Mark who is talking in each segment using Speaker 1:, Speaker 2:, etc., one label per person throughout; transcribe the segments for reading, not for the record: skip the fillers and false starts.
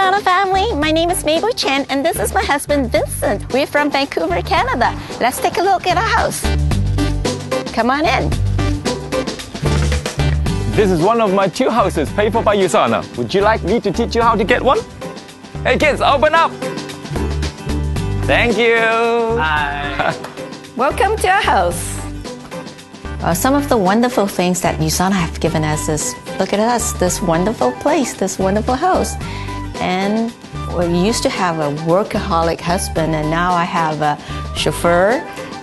Speaker 1: USANA family, my name is Mable Chan and this is my husband Vincent. We're from Vancouver, Canada. Let's take a look at our house. Come on in.
Speaker 2: This is one of my 2 houses paid for by USANA. Would you like me to teach you how to get one? Hey kids, open up! Thank you!
Speaker 3: Hi!
Speaker 1: Welcome to our house. Some of the wonderful things that USANA have given us is, look at us, this wonderful place, this wonderful house. And we used to have a workaholic husband and now I have a chauffeur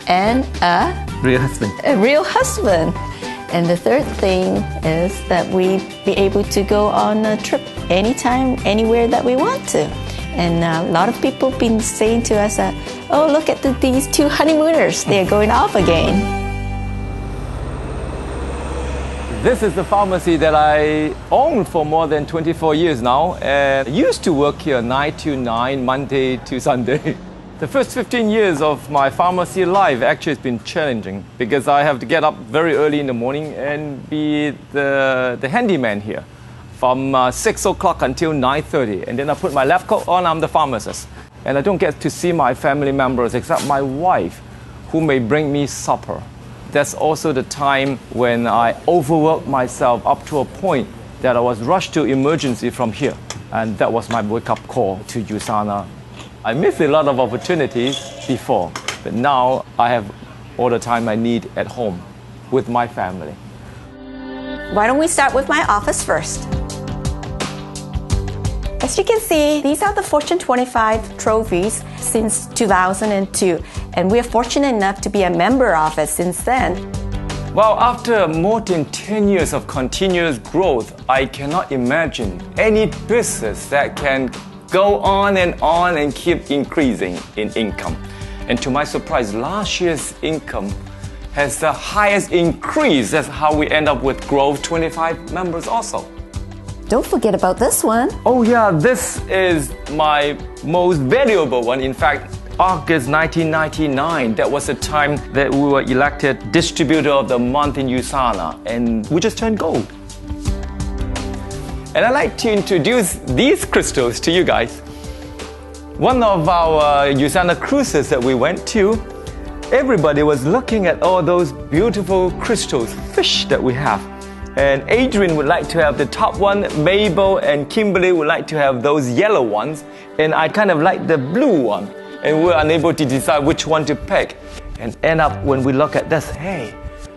Speaker 1: and a
Speaker 2: real husband.
Speaker 1: And the third thing is that we be able to go on a trip anytime, anywhere that we want to. And a lot of people have been saying to us, oh, look at these 2 honeymooners, they're going off again.
Speaker 2: This is the pharmacy that I own for more than 24 years now, and I used to work here 9 to 9, Monday to Sunday. The first 15 years of my pharmacy life actually has been challenging because I have to get up very early in the morning and be the handyman here from 6 o'clock until 9:30. And then I put my lab coat on, I'm the pharmacist. And I don't get to see my family members except my wife, who may bring me supper. That's also the time when I overworked myself up to a point that I was rushed to emergency from here. And that was my wake-up call to USANA. I missed a lot of opportunities before, but now I have all the time I need at home with my family.
Speaker 1: Why don't we start with my office first? As you can see, these are the Fortune 25 trophies since 2002, and we are fortunate enough to be a member of it since then.
Speaker 2: Well, after more than 10 years of continuous growth, I cannot imagine any business that can go on and keep increasing in income. And to my surprise, last year's income has the highest increase. That's how we end up with growth 25 members also.
Speaker 1: Don't forget about this one.
Speaker 2: Oh yeah, this is my most valuable one. In fact, August 1999, that was the time that we were elected Distributor of the Month in USANA, and we just turned gold. And I'd like to introduce these crystals to you guys. One of our USANA cruises that we went to, everybody was looking at all those beautiful crystals, fish that we have. And Adrian would like to have the top one, Mabel and Kimberly would like to have those yellow ones, and I kind of like the blue one. And we're unable to decide which one to pick. And end up when we look at this, hey,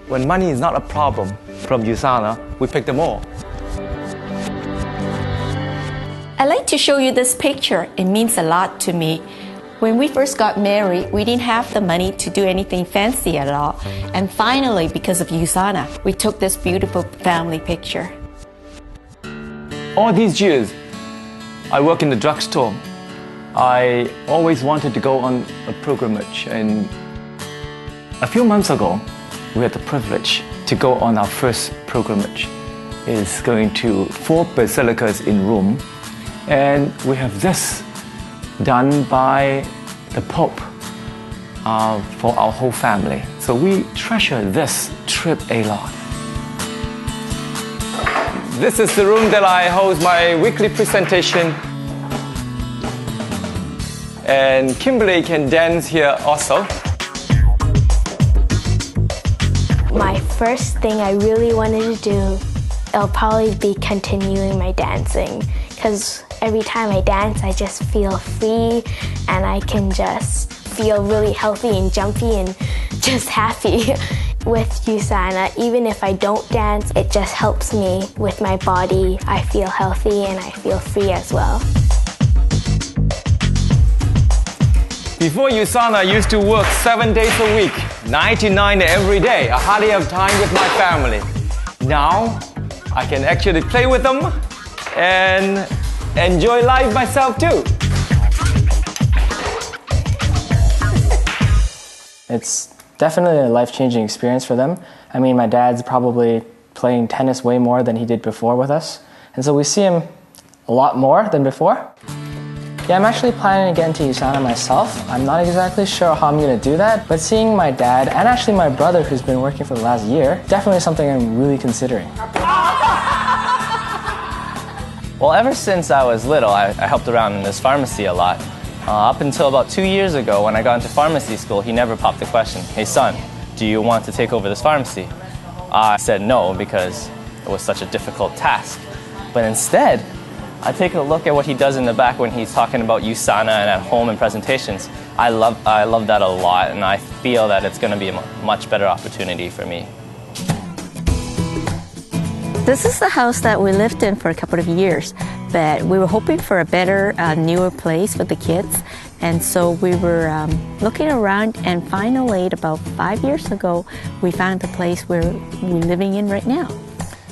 Speaker 2: when money is not a problem from USANA, we pick them all.
Speaker 1: I'd like to show you this picture. It means a lot to me. When we first got married, we didn't have the money to do anything fancy at all. And finally, because of USANA, we took this beautiful family picture.
Speaker 2: All these years, I work in the drugstore. I always wanted to go on a pilgrimage, and a few months ago, we had the privilege to go on our first pilgrimage. It's going to 4 basilicas in Rome, and we have this done by the Pope for our whole family. So we treasure this trip a lot. This is the room that I host my weekly presentation. And Kimberly can dance here also.
Speaker 4: My first thing I really wanted to do, it'll probably be continuing my dancing, because every time I dance, I just feel free and I can just feel really healthy and jumpy and just happy. With USANA, even if I don't dance, it just helps me with my body. I feel healthy and I feel free as well.
Speaker 2: Before USANA, I used to work 7 days a week, 9 to 9 every day. I hardly have time with my family. Now, I can actually play with them and enjoy life myself too.
Speaker 3: It's definitely a life-changing experience for them. I mean, my dad's probably playing tennis way more than he did before with us. And so we see him a lot more than before. Yeah, I'm actually planning to get into USANA myself. I'm not exactly sure how I'm going to do that, but seeing my dad and actually my brother who's been working for the last year, definitely something I'm really considering. Well, ever since I was little, I helped around in this pharmacy a lot. Up until about 2 years ago, when I got into pharmacy school, he never popped the question, "Hey son, do you want to take over this pharmacy?" I said no because it was such a difficult task. But instead, I take a look at what he does in the back when he's talking about USANA and at home and presentations. I love that a lot, and I feel that it's going to be a much better opportunity for me.
Speaker 1: This is the house that we lived in for a couple of years, but we were hoping for a better, newer place for the kids. And so we were looking around, and finally, about 5 years ago, we found the place where we're living in right now.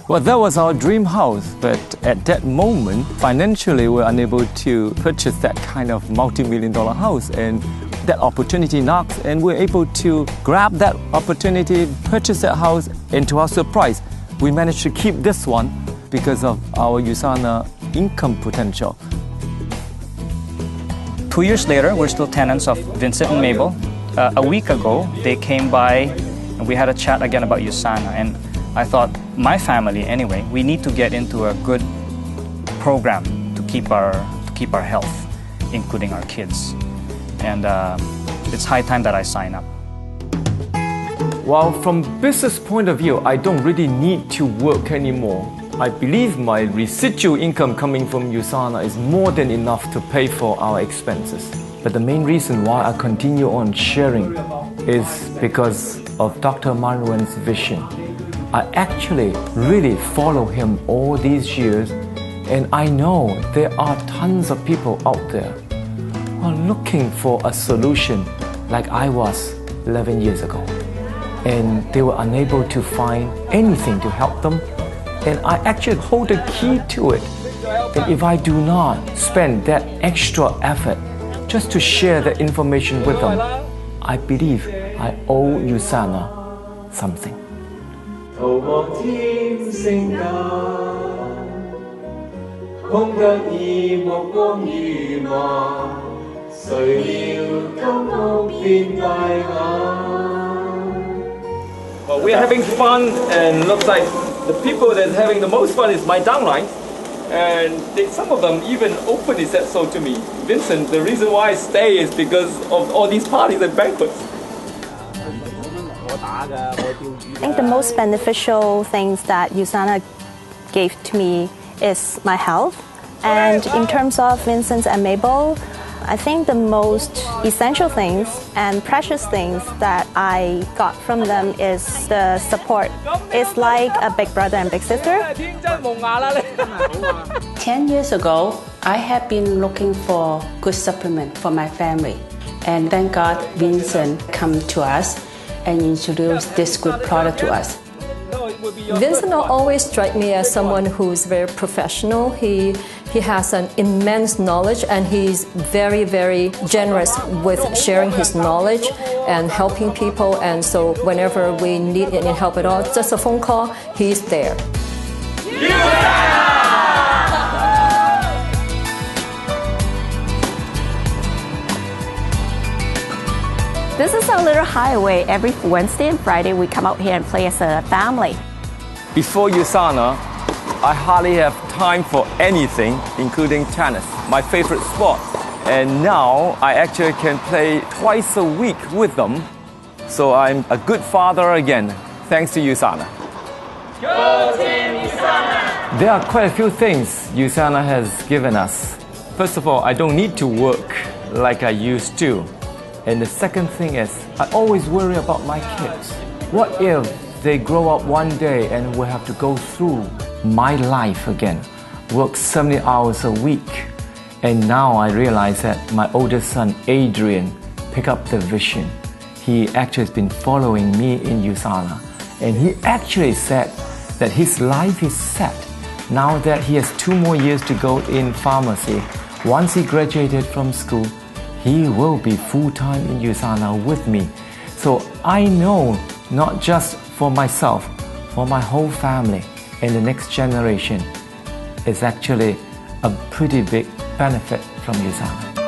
Speaker 2: Well, that was our dream house, but at that moment, financially, we were unable to purchase that kind of multi-million-dollar house, and that opportunity knocked, and we were able to grab that opportunity, purchase that house, and to our surprise, we managed to keep this one because of our USANA income potential.
Speaker 5: 2 years later, we're still tenants of Vincent and Mable. A week ago, they came by and we had a chat again about USANA, and I thought, my family anyway, we need to get into a good program to keep our health, including our kids. And it's high time that I sign up.
Speaker 2: Well, from business point of view, I don't really need to work anymore. I believe my residual income coming from USANA is more than enough to pay for our expenses. But the main reason why I continue on sharing is because of Dr. Marwan's vision. I actually really follow him all these years, and I know there are tons of people out there who are looking for a solution like I was 11 years ago. And they were unable to find anything to help them. And I actually hold the key to it. And if I do not spend that extra effort just to share that information with them, I believe I owe USANA something.
Speaker 6: 逃望天星間，空得意目光如麻，誰料金屋變大雅。
Speaker 2: Well, we're having fun, and looks like the people that's having the most fun is my downline. And some of them even openly said so to me. Vincent, the reason why I stay is because of all these parties and banquets.
Speaker 7: I think the most beneficial things that USANA gave to me is my health. And in terms of Vincent and Mable, I think the most essential things and precious things that I got from them is the support. It's like a big brother and big sister.
Speaker 8: 10 years ago, I have been looking for good supplement for my family. And thank God Vincent come to us and introduced this good product to us.
Speaker 9: Vincent always strikes me as someone who's very professional. He has an immense knowledge, and he's very, very generous with sharing his knowledge and helping people. And so whenever we need any help at all, just a phone call, he's there.
Speaker 1: This is our little hideaway. Every Wednesday and Friday, we come out here and play as a family.
Speaker 2: Before USANA, I hardly have time for anything, including tennis, my favorite sport. And now I actually can play twice a week with them. So I'm a good father again, thanks to USANA.
Speaker 6: Go Team USANA!
Speaker 2: There are quite a few things USANA has given us. First of all, I don't need to work like I used to. And the second thing is, I always worry about my kids. What if they grow up one day and will have to go through my life again, work 70 hours a week? And now I realize that my oldest son, Adrian, picked up the vision. He actually has been following me in USANA. And he actually said that his life is set. Now that he has 2 more years to go in pharmacy, once he graduated from school, he will be full-time in USANA with me. So I know, not just for myself, for my whole family and the next generation, is actually a pretty big benefit from USANA.